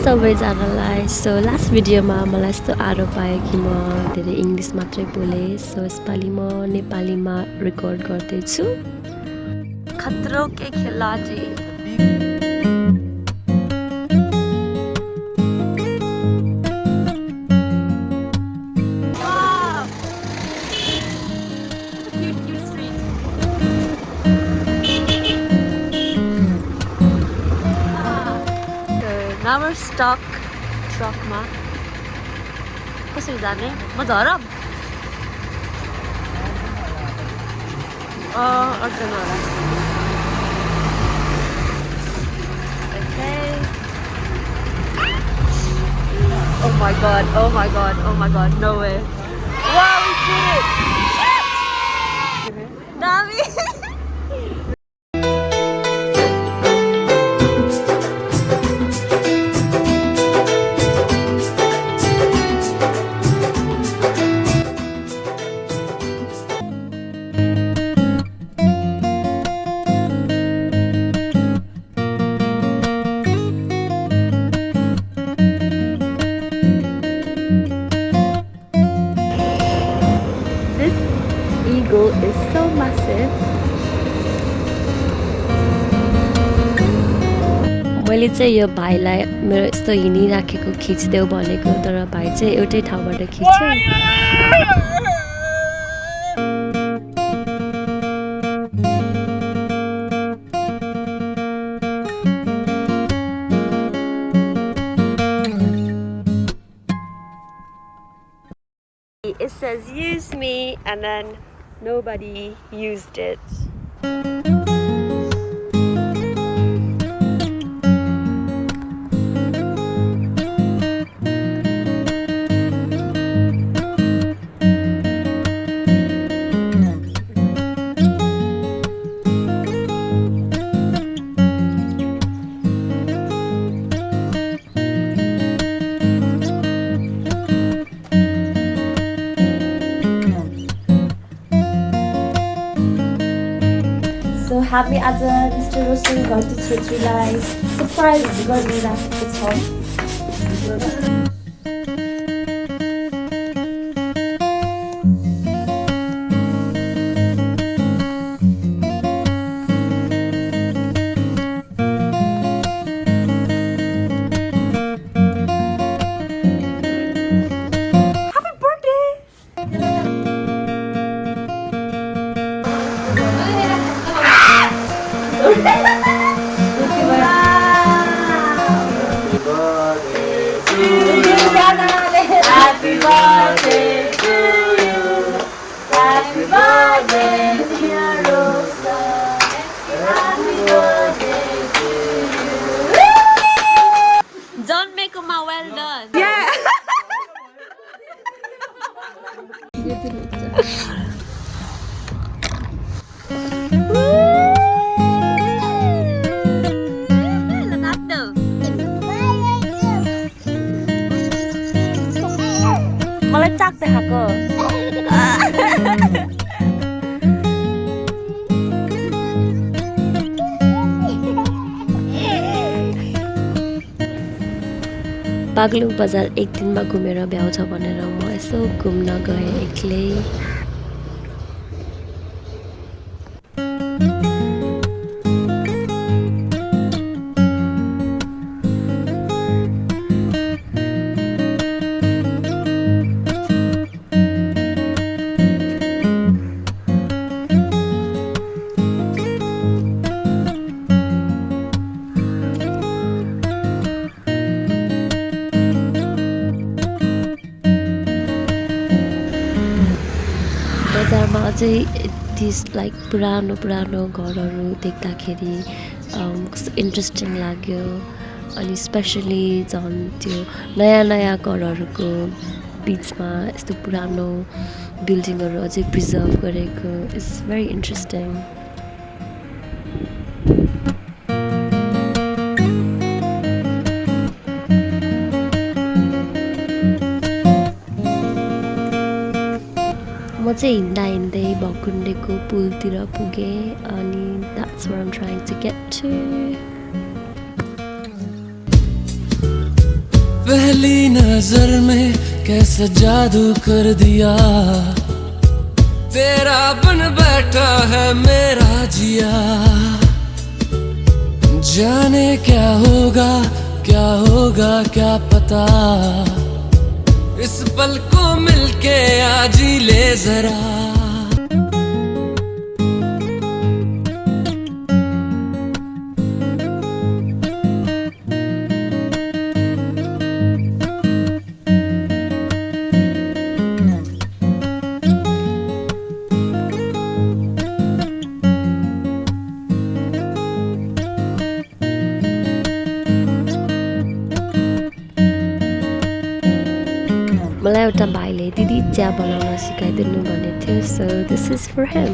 सबैजनालाई so last भिडियोमा मलाई यस्तो आरोप आयो कि म धेरै इङ्ग्लिस मात्रै बोले सो यसपालि म नेपालीमा रेकर्ड गर्दैछु खतरो के खिलाडी Now we're stuck truckमा कसरी जाने म झरम अर्को होला Okay. Oh my god, oh my god, oh my god, no way. Wow, we did it! Shit! Nami! Is so massive. मैले चाहिँ यो भाइलाई मेरो यस्तो हिँडिराखेको खिच्देऊ भनेको तर भाइ चाहिँ एउटै ठाउँबाट खिच्यो It says use me and then nobody used it. So हामी आज मिस्टर रोशन घरती छेत्रीलाई सरप्राइज गर्ने राखेको छौँ Happy birthday to you. Happy birthday, dear Rosa. Happy birthday to you. John Mekuma, well done. Yeah. मलाई चाक देखाएको बागलुङ बजार एक दिनमा घुमेर भ्याउँछ भनेर म यसो घुम्न गएँ एक्लै बजारमा अझै दिस लाइक पुरानो घरहरू देख्दाखेरि कस्तो इन्ट्रेस्टिङ लाग्यो अनि स्पेसली झन् त्यो नयाँ घरहरूको बिचमा यस्तो पुरानो बिल्डिङहरू अझै प्रिजर्भ गरेको इट्स भेरी इन्ट्रेस्टिङ म चाहिँ हिँड्दै भकुण्डेको पुलतिर पुगेँ अनि that's where I'm trying to get to पहली नजर में कैसा जादू कर दिया, तेरा बन बैठा है मेरा जिया। जाने क्या होगा क्या पता, इस पल को मिलके आज ही ले जरा। मलाई एउटा भाइले दिदी चिया बनाउन सिकाइदिनु भनेको थियो, so this is for him.